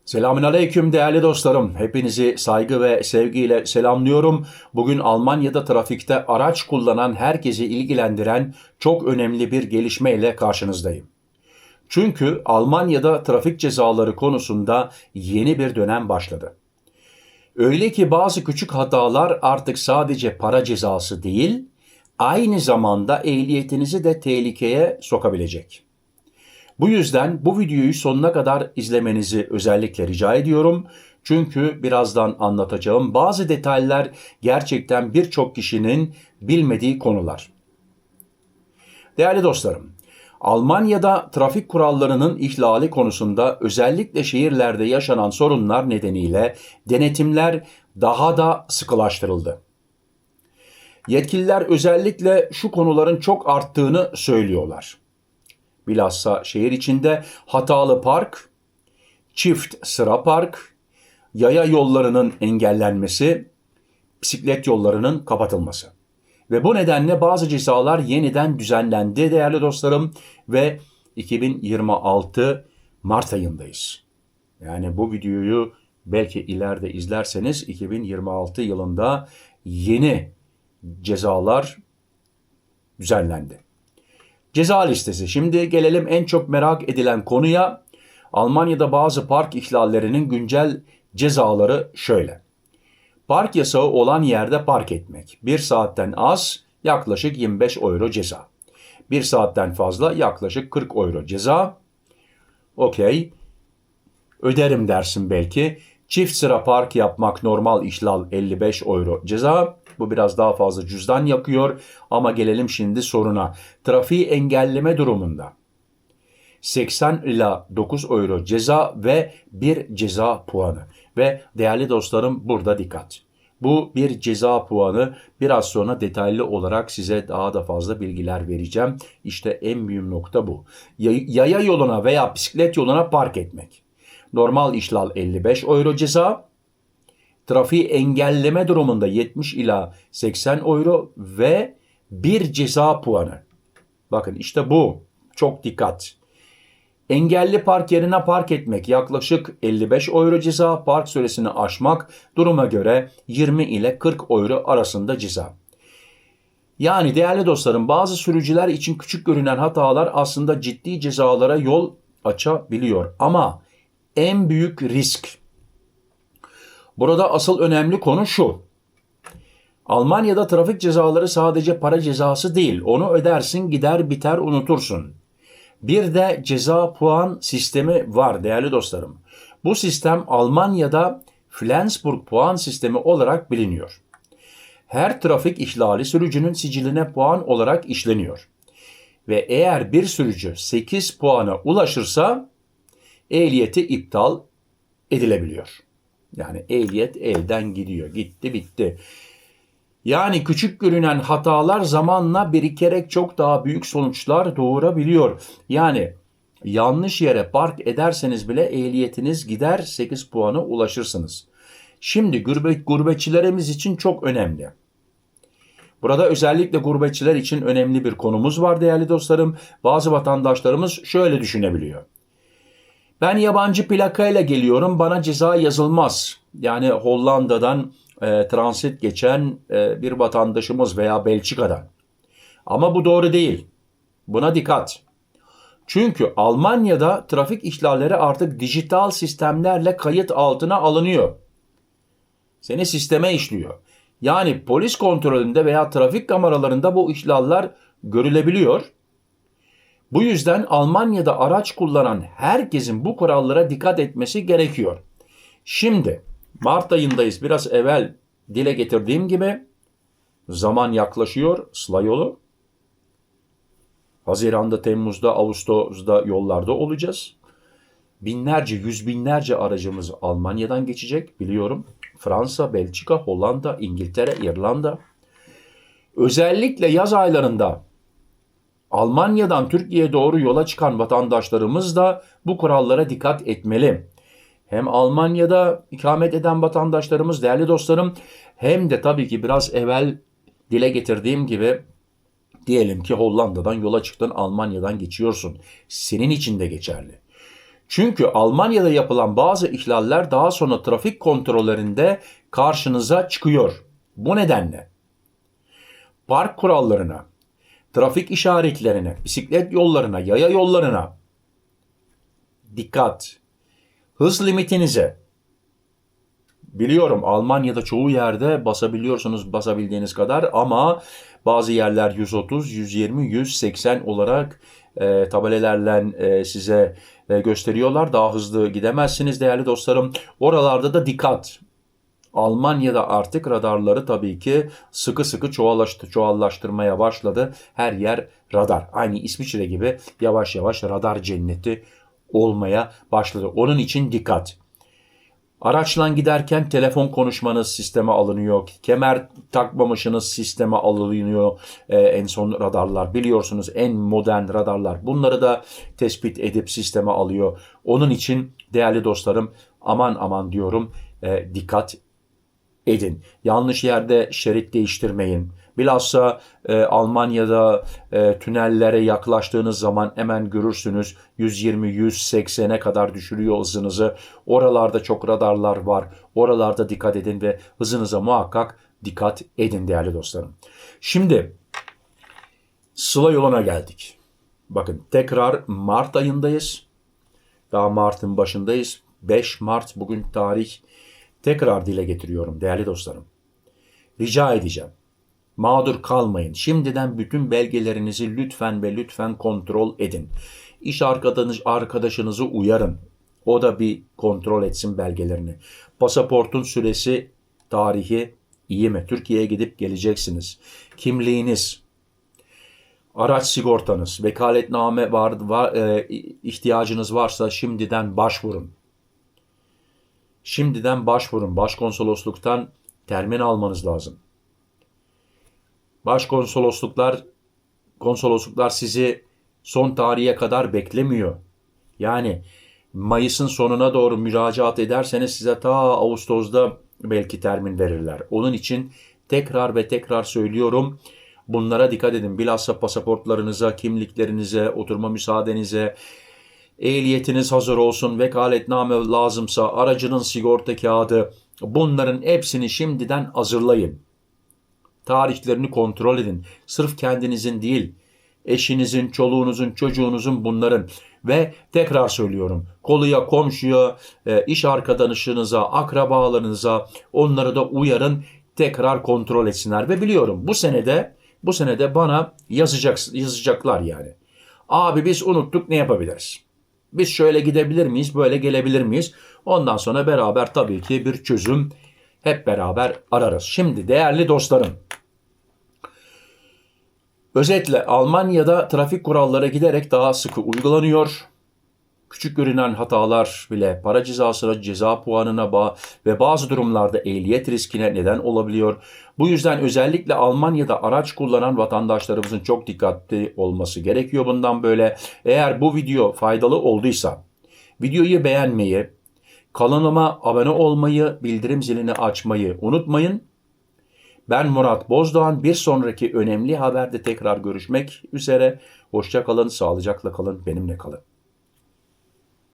Selamünaleyküm değerli dostlarım. Hepinizi saygı ve sevgiyle selamlıyorum. Bugün Almanya'da trafikte araç kullanan herkesi ilgilendiren çok önemli bir gelişmeyle karşınızdayım. Çünkü Almanya'da trafik cezaları konusunda yeni bir dönem başladı. Öyle ki bazı küçük hatalar artık sadece para cezası değil, aynı zamanda ehliyetinizi de tehlikeye sokabilecek. Bu yüzden bu videoyu sonuna kadar izlemenizi özellikle rica ediyorum. Çünkü birazdan anlatacağım bazı detaylar gerçekten birçok kişinin bilmediği konular. Değerli dostlarım, Almanya'da trafik kurallarının ihlali konusunda özellikle şehirlerde yaşanan sorunlar nedeniyle denetimler daha da sıkılaştırıldı. Yetkililer özellikle şu konuların çok arttığını söylüyorlar. Bilhassa şehir içinde hatalı park, çift sıra park, yaya yollarının engellenmesi, bisiklet yollarının kapatılması. Ve bu nedenle bazı cezalar yeniden düzenlendi değerli dostlarım ve 2026 Mart ayındayız. Yani bu videoyu belki ileride izlerseniz 2026 yılında yeni cezalar düzenlendi. Ceza listesi. Şimdi gelelim en çok merak edilen konuya. Almanya'da bazı park ihlallerinin güncel cezaları şöyle. Park yasağı olan yerde park etmek. 1 saatten az yaklaşık 25 euro ceza. 1 saatten fazla yaklaşık 40 euro ceza. Okey. Öderim dersin belki. Çift sıra park yapmak normal ihlal 55 euro ceza. Bu biraz daha fazla cüzdan yakıyor ama gelelim şimdi soruna. Trafiği engelleme durumunda 80 ila 9 euro ceza ve bir ceza puanı. Ve değerli dostlarım burada dikkat. Bu bir ceza puanı, biraz sonra detaylı olarak size daha da fazla bilgiler vereceğim. İşte en büyük nokta bu. Yaya yoluna veya bisiklet yoluna park etmek. Normal ihlal 55 euro ceza. Trafiği engelleme durumunda 70 ila 80 euro ve bir ceza puanı. Bakın işte bu. Çok dikkat. Engelli park yerine park etmek yaklaşık 55 euro ceza, park süresini aşmak duruma göre 20 ile 40 euro arasında ceza. Yani değerli dostlarım, bazı sürücüler için küçük görünen hatalar aslında ciddi cezalara yol açabiliyor. Ama en büyük risk, burada asıl önemli konu şu. Almanya'da trafik cezaları sadece para cezası değil. Onu ödersin, gider biter unutursun. Bir de ceza puan sistemi var değerli dostlarım. Bu sistem Almanya'da Flensburg puan sistemi olarak biliniyor. Her trafik ihlali sürücünün siciline puan olarak işleniyor. Ve eğer bir sürücü 8 puana ulaşırsa ehliyeti iptal edilebiliyor. Yani ehliyet elden gidiyor. Gitti bitti. Yani küçük görünen hatalar zamanla birikerek çok daha büyük sonuçlar doğurabiliyor. Yani yanlış yere park ederseniz bile ehliyetiniz gider, 8 puana ulaşırsınız. Şimdi gurbetçilerimiz için çok önemli. Burada özellikle gurbetçiler için önemli bir konumuz var değerli dostlarım. Bazı vatandaşlarımız şöyle düşünebiliyor. Ben yabancı plakayla geliyorum, bana ceza yazılmaz. Yani Hollanda'dan transit geçen bir vatandaşımız veya Belçika'dan. Ama bu doğru değil. Buna dikkat. Çünkü Almanya'da trafik ihlalleri artık dijital sistemlerle kayıt altına alınıyor. Seni sisteme işliyor. Yani polis kontrolünde veya trafik kameralarında bu ihlaller görülebiliyor. Bu yüzden Almanya'da araç kullanan herkesin bu kurallara dikkat etmesi gerekiyor. Şimdi Mart ayındayız. Biraz evvel dile getirdiğim gibi zaman yaklaşıyor. Sıla yolu. Haziran'da, Temmuz'da, Ağustos'da yollarda olacağız. Binlerce, yüz binlerce aracımız Almanya'dan geçecek biliyorum. Fransa, Belçika, Hollanda, İngiltere, İrlanda. Özellikle yaz aylarında Almanya'dan Türkiye'ye doğru yola çıkan vatandaşlarımız da bu kurallara dikkat etmeli. Hem Almanya'da ikamet eden vatandaşlarımız, değerli dostlarım, hem de tabii ki biraz evvel dile getirdiğim gibi diyelim ki Hollanda'dan yola çıktın, Almanya'dan geçiyorsun. Senin için de geçerli. Çünkü Almanya'da yapılan bazı ihlaller daha sonra trafik kontrollerinde karşınıza çıkıyor. Bu nedenle park kurallarına, trafik işaretlerine, bisiklet yollarına, yaya yollarına dikkat. Hız limitinize. Biliyorum Almanya'da çoğu yerde basabiliyorsunuz basabildiğiniz kadar ama bazı yerler 130, 120, 180 olarak tabelalarla size gösteriyorlar. Daha hızlı gidemezsiniz değerli dostlarım. Oralarda da dikkat. Almanya'da artık radarları tabii ki sıkı sıkı çoğallaştırmaya başladı. Her yer radar. Aynı İsviçre gibi yavaş yavaş radar cenneti olmaya başladı. Onun için dikkat. Araçla giderken telefon konuşmanız sisteme alınıyor. Kemer takmamışsınız sisteme alınıyor. En son radarlar biliyorsunuz en modern radarlar. Bunları da tespit edip sisteme alıyor. Onun için değerli dostlarım aman aman diyorum dikkat edin. Yanlış yerde şerit değiştirmeyin. Bilhassa Almanya'da tünellere yaklaştığınız zaman hemen görürsünüz 120-180'e kadar düşürüyor hızınızı. Oralarda çok radarlar var. Oralarda dikkat edin ve hızınıza muhakkak dikkat edin değerli dostlarım. Şimdi Sıla yoluna geldik. Bakın tekrar Mart ayındayız. Daha Mart'ın başındayız. 5 Mart bugün tarih. Tekrar dile getiriyorum değerli dostlarım. Rica edeceğim. Mağdur kalmayın. Şimdiden bütün belgelerinizi lütfen ve lütfen kontrol edin. İş arkadaşınızı uyarın. O da bir kontrol etsin belgelerini. Pasaportun süresi, tarihi iyi mi? Türkiye'ye gidip geleceksiniz. Kimliğiniz, araç sigortanız, vekaletname ihtiyacınız varsa şimdiden başvurun. Şimdiden başvurun. Başkonsolosluktan termin almanız lazım. Konsolosluklar sizi son tarihe kadar beklemiyor. Yani Mayıs'ın sonuna doğru müracaat ederseniz size ta Ağustos'da belki termin verirler. Onun için tekrar ve tekrar söylüyorum. Bunlara dikkat edin. Bilhassa pasaportlarınıza, kimliklerinize, oturma müsaadenize, ehliyetiniz hazır olsun, vekaletname lazımsa, aracının sigorta kağıdı, bunların hepsini şimdiden hazırlayın. Tarihlerini kontrol edin. Sırf kendinizin değil, eşinizin, çoluğunuzun, çocuğunuzun bunların. Ve tekrar söylüyorum, koluya, komşuya, iş arkadaşınıza, akrabalarınıza onları da uyarın, tekrar kontrol etsinler. Ve biliyorum bu senede bana yazacaklar yani. Abi biz unuttuk, ne yapabiliriz? Biz şöyle gidebilir miyiz, böyle gelebilir miyiz? Ondan sonra beraber tabii ki bir çözüm hep beraber ararız. Şimdi değerli dostlarım, özetle Almanya'da trafik kuralları giderek daha sıkı uygulanıyor. Küçük görünen hatalar bile para cezasına, ceza puanına ve bazı durumlarda ehliyet riskine neden olabiliyor. Bu yüzden özellikle Almanya'da araç kullanan vatandaşlarımızın çok dikkatli olması gerekiyor bundan böyle. Eğer bu video faydalı olduysa videoyu beğenmeyi, kanalıma abone olmayı, bildirim zilini açmayı unutmayın. Ben Murat Bozdoğan. Bir sonraki önemli haberde tekrar görüşmek üzere. Hoşça kalın, sağlıcakla kalın, benimle kalın.